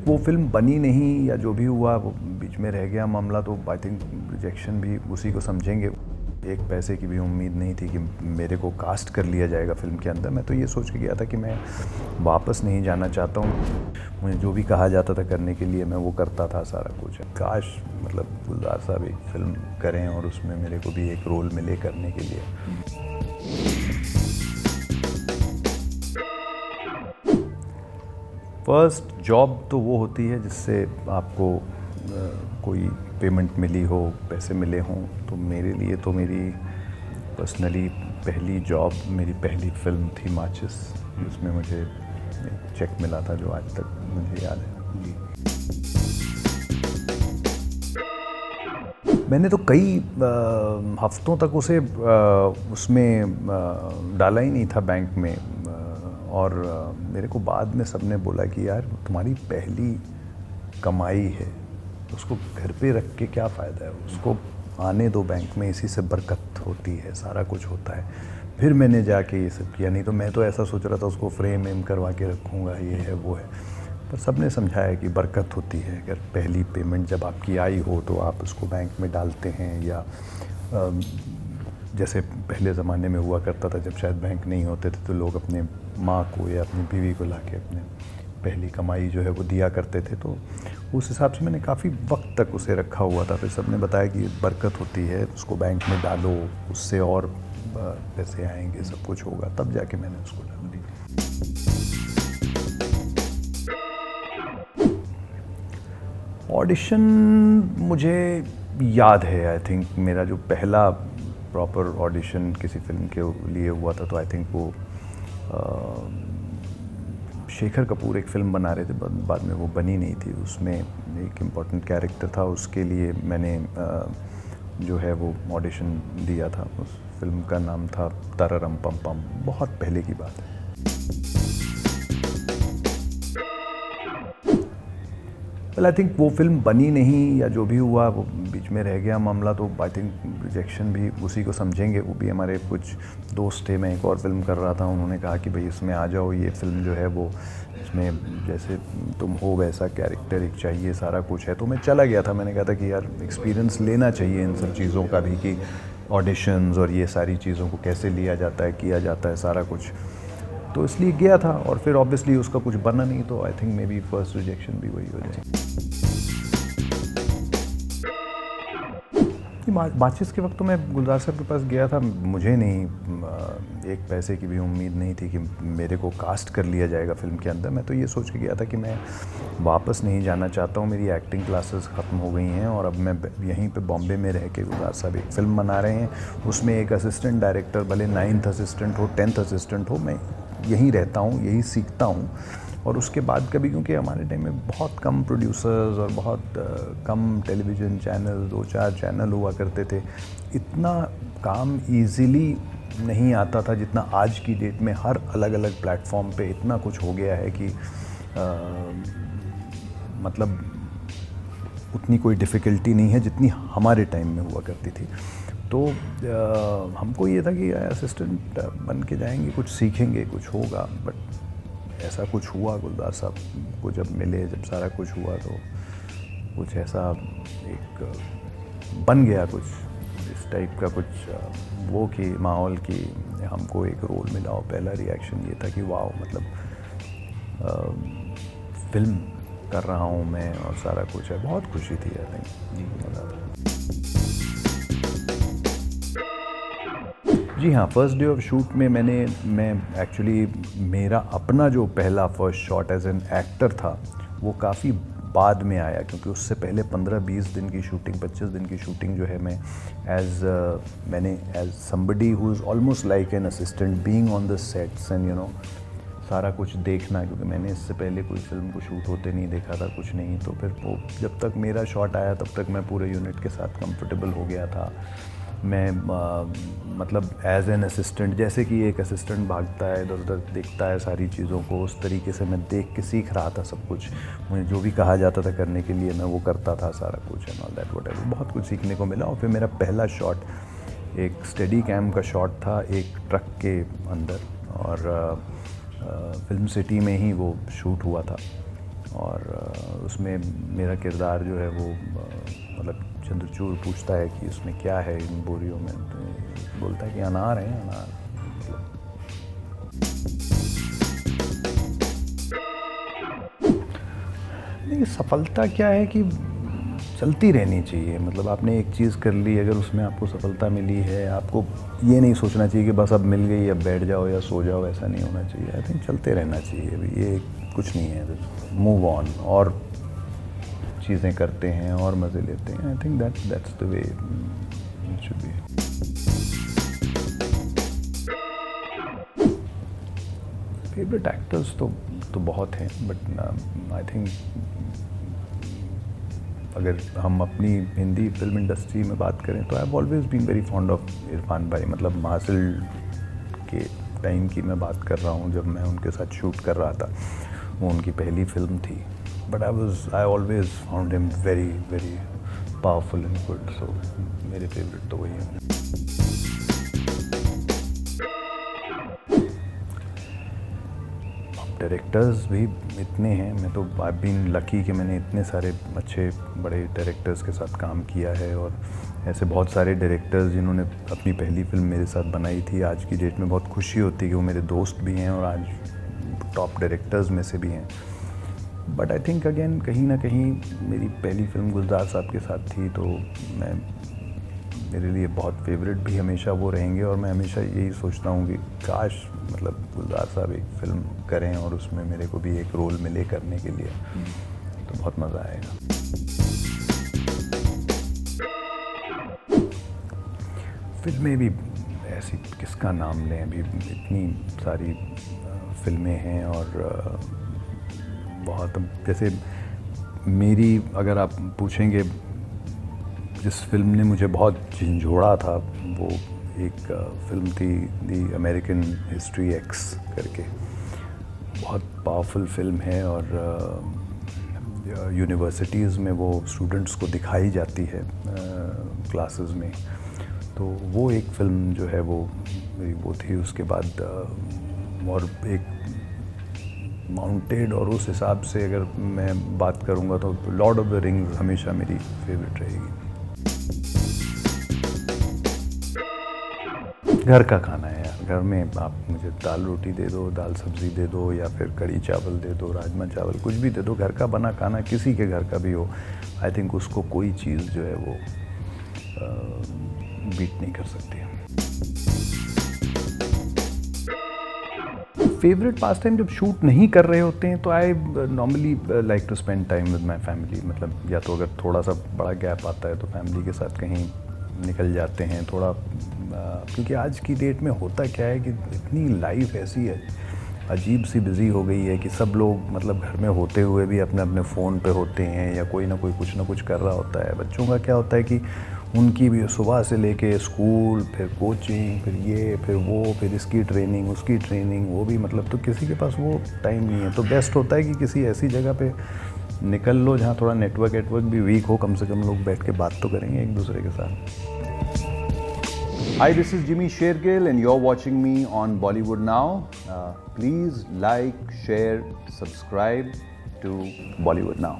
वो फिल्म बनी नहीं या जो भी हुआ वो बीच में रह गया मामला, तो आई थिंक रिजेक्शन भी उसी को समझेंगे। एक पैसे की भी उम्मीद नहीं थी कि मेरे को कास्ट कर लिया जाएगा फिल्म के अंदर। मैं तो ये सोच के गया था कि मैं वापस नहीं जाना चाहता हूँ। मुझे जो भी कहा जाता था करने के लिए मैं वो करता था सारा कुछ। काश मतलब गुलजार साहब एक फिल्म करें और उसमें मेरे को भी एक रोल मिले करने के लिए। फर्स्ट जॉब तो वो होती है जिससे आपको कोई पेमेंट मिली हो, पैसे मिले हों। तो मेरे लिए तो मेरी पर्सनली पहली जॉब मेरी पहली फिल्म थी माचिस, जिसमें मुझे एक चेक मिला था जो आज तक मुझे याद है। जी, मैंने तो कई हफ्तों तक उसे उसमें डाला ही नहीं था बैंक में। और मेरे को बाद में सबने बोला कि यार तुम्हारी पहली कमाई है, उसको घर पे रख के क्या फ़ायदा है, उसको आने दो बैंक में, इसी से बरकत होती है, सारा कुछ होता है। फिर मैंने जाके ये सब किया। नहीं तो मैं तो ऐसा सोच रहा था उसको फ्रेम वेम करवा के रखूँगा, ये है वो है। पर सबने समझाया कि बरकत होती है, अगर पहली पेमेंट जब आपकी आई हो तो आप उसको बैंक में डालते हैं। या जैसे पहले ज़माने में हुआ करता था, जब शायद बैंक नहीं होते थे तो लोग अपने माँ को या अपनी बीवी को लाके अपने पहली कमाई जो है वो दिया करते थे। तो उस हिसाब से मैंने काफ़ी वक्त तक उसे रखा हुआ था। फिर सबने बताया कि बरकत होती है, उसको बैंक में डालो, उससे और पैसे आएंगे, सब कुछ होगा। तब जाके मैंने उसको डाल दी। ऑडिशन मुझे याद है। आई थिंक मेरा जो पहला प्रॉपर ऑडिशन किसी फिल्म के लिए हुआ था, तो आई थिंक वो शेखर कपूर एक फ़िल्म बना रहे थे, बाद में वो बनी नहीं थी। उसमें एक इम्पॉर्टेंट कैरेक्टर था, उसके लिए मैंने जो है वो ऑडिशन दिया था। उस फिल्म का नाम था तररम पम पम। बहुत पहले की बात है। वेल आई थिंक वो फिल्म बनी नहीं या जो भी हुआ वो बीच में रह गया मामला, तो आई थिंक रिजेक्शन भी उसी को समझेंगे। वो भी हमारे कुछ दोस्त थे, मैं एक और फिल्म कर रहा था, उन्होंने कहा कि भाई इसमें आ जाओ, ये फिल्म जो है वो इसमें जैसे तुम हो वैसा कैरेक्टर एक चाहिए, सारा कुछ है। तो मैं चला गया था। मैंने कहा था कि यार एक्सपीरियंस लेना चाहिए इन सब चीज़ों का भी, कि ऑडिशंस और ये सारी चीज़ों को कैसे लिया जाता है, किया जाता है, सारा कुछ। तो इसलिए गया था। और फिर ऑब्वियसली उसका कुछ बना नहीं, तो I think may be first rejection भी वही हो जाए। माचिस के वक्त तो मैं गुलजार साहब के पास गया था। मुझे नहीं एक पैसे की भी उम्मीद नहीं थी कि मेरे को कास्ट कर लिया जाएगा फिल्म के अंदर। मैं तो ये सोच के गया था कि मैं वापस नहीं जाना चाहता हूँ। मेरी एक्टिंग क्लासेस ख़त्म हो गई हैं और अब मैं यहीं पे बॉम्बे में रह के गुलजार साहब एक फ़िल्म बना रहे हैं। उसमें एक असिस्टेंट डायरेक्टर, भले 9th असिस्टेंट हो, 10th असिस्टेंट हो, मैं यहीं रहता हूँ, यहीं सीखता हूँ। और उसके बाद कभी, क्योंकि हमारे टाइम में बहुत कम प्रोड्यूसर्स और बहुत कम टेलीविज़न चैनल, 2-4 चैनल हुआ करते थे। इतना काम इजीली नहीं आता था जितना आज की डेट में हर अलग अलग प्लेटफॉर्म पे इतना कुछ हो गया है कि मतलब उतनी कोई डिफ़िकल्टी नहीं है जितनी हमारे टाइम में हुआ करती थी। तो हमको ये था कि असिस्टेंट बन के जाएंगे, कुछ सीखेंगे, कुछ होगा। बट ऐसा कुछ हुआ, गुलजार साहब को जब मिले, जब सारा कुछ हुआ, तो कुछ ऐसा एक बन गया, कुछ इस टाइप का कुछ वो कि माहौल की हमको एक रोल मिला। और पहला रिएक्शन ये था कि वाह, मतलब फिल्म कर रहा हूँ मैं और सारा कुछ है। बहुत खुशी थी। आई थिंक जी, मज़ा था। जी हाँ, फर्स्ट डे ऑफ शूट में मैं एक्चुअली मेरा अपना जो पहला first shot as an actor था वो काफ़ी बाद में आया, क्योंकि उससे पहले 15-20 दिन की शूटिंग, 25 दिन की शूटिंग जो है मैंने as somebody who is almost like an assistant, being on the sets and you know सारा कुछ देखना, क्योंकि मैंने इससे पहले कोई फिल्म को शूट होते नहीं देखा था, कुछ नहीं। तो फिर वो जब तक मेरा शॉट आया तब तक मैं पूरे यूनिट के साथ कंफर्टेबल हो गया था। मैं मतलब एज एन असिस्टेंट, जैसे कि एक असिस्टेंट भागता है इधर उधर, देखता है सारी चीज़ों को, उस तरीके से मैं देख के सीख रहा था सब कुछ। मुझे जो भी कहा जाता था करने के लिए मैं वो करता था, सारा कुछ एंड ऑल दैट व्हाटएवर। बहुत कुछ सीखने को मिला। और फिर मेरा पहला शॉट एक स्टेडी कैम का शॉट था एक ट्रक के अंदर, और फिल्म सिटी में ही वो शूट हुआ था। और उसमें मेरा किरदार जो है वो मतलब चंद्रचूड़ पूछता है कि इसमें क्या है इन बोरियों में, तो बोलता है कि अनार है अनार। नहीं, सफलता क्या है कि चलती रहनी चाहिए। मतलब आपने एक चीज़ कर ली, अगर उसमें आपको सफलता मिली है, आपको ये नहीं सोचना चाहिए कि बस अब मिल गई अब बैठ जाओ या सो जाओ, ऐसा नहीं होना चाहिए। आई थिंक चलते रहना चाहिए, अभी ये कुछ नहीं है, मूव ऑन और चीज़ें करते हैं और मज़े लेते हैं। I think that's the way it should be. Favourite actors तो बहुत हैं, बट आई थिंक अगर हम अपनी हिंदी फिल्म इंडस्ट्री में बात करें तो I have always been very fond of Irfan भाई। मतलब महासिल के टाइम की मैं बात कर रहा हूँ, जब मैं उनके साथ शूट कर रहा था, वो उनकी पहली फिल्म थी, but I always found him very very powerful and good. So मेरे फेवरेट तो वही हैं। डायरेक्टर्स भी इतने हैं, मैं तो आई बीन लकी कि मैंने इतने सारे अच्छे बड़े डायरेक्टर्स के साथ काम किया है, और ऐसे बहुत सारे डायरेक्टर्स जिन्होंने अपनी पहली फिल्म मेरे साथ बनाई थी। आज की डेट में बहुत खुशी होती है कि वो मेरे दोस्त भी हैं और आज टॉप डायरेक्टर्स में से भी हैं। बट आई थिंक अगेन कहीं ना कहीं मेरी पहली फिल्म गुलजार साहब के साथ थी, तो मैं मेरे लिए बहुत फेवरेट भी हमेशा वो रहेंगे। और मैं हमेशा यही सोचता हूँ कि काश मतलब गुलजार साहब एक फ़िल्म करें और उसमें मेरे को भी एक रोल मिले करने के लिए, तो बहुत मज़ा आएगा। फिल्में भी ऐसी किसका नाम लें, अभी इतनी सारी फिल्में हैं, और बहुत, जैसे मेरी अगर आप पूछेंगे जिस फिल्म ने मुझे बहुत झंझोड़ा था, वो एक फिल्म थी दी अमेरिकन हिस्ट्री एक्स करके। बहुत पावरफुल फिल्म है, और यूनिवर्सिटीज़ में वो स्टूडेंट्स को दिखाई जाती है क्लासेस में। तो वो एक फ़िल्म जो है वो मेरी वो थी। उसके बाद और एक माउंटेड, और उस हिसाब से अगर मैं बात करूँगा तो लॉर्ड ऑफ द रिंग्स हमेशा मेरी फेवरेट रहेगी। घर का खाना है यार, घर में आप मुझे दाल रोटी दे दो, दाल सब्ज़ी दे दो, या फिर कढ़ी चावल दे दो, राजमा चावल, कुछ भी दे दो, घर का बना खाना किसी के घर का भी हो, आई थिंक उसको कोई चीज़ जो है वो बीट नहीं कर सकती है। फेवरेट पास टाइम जब शूट नहीं कर रहे होते हैं तो I normally like to spend time with my family. मतलब या तो अगर थोड़ा सा बड़ा गैप आता है तो फैमिली के साथ कहीं निकल जाते हैं थोड़ा, क्योंकि आज की डेट में होता क्या है कि इतनी लाइफ ऐसी है, अजीब सी बिज़ी हो गई है कि सब लोग मतलब घर में होते हुए भी अपने अपने फ़ोन पे होते हैं, या कोई ना कोई कुछ ना कुछ कर रहा होता है। बच्चों का क्या होता है कि उनकी भी सुबह से लेके स्कूल, फिर कोचिंग, फिर ये, फिर वो, फिर इसकी ट्रेनिंग, उसकी ट्रेनिंग, वो भी मतलब, तो किसी के पास वो टाइम नहीं है। तो बेस्ट होता है कि किसी ऐसी जगह पे निकल लो जहाँ थोड़ा नेटवर्क भी वीक हो, कम से कम लोग बैठ के बात तो करेंगे एक दूसरे के साथ। Hi, this is Jimmy Shergill and you're watching me on Bollywood Now. Please like, share, subscribe to Bollywood Now.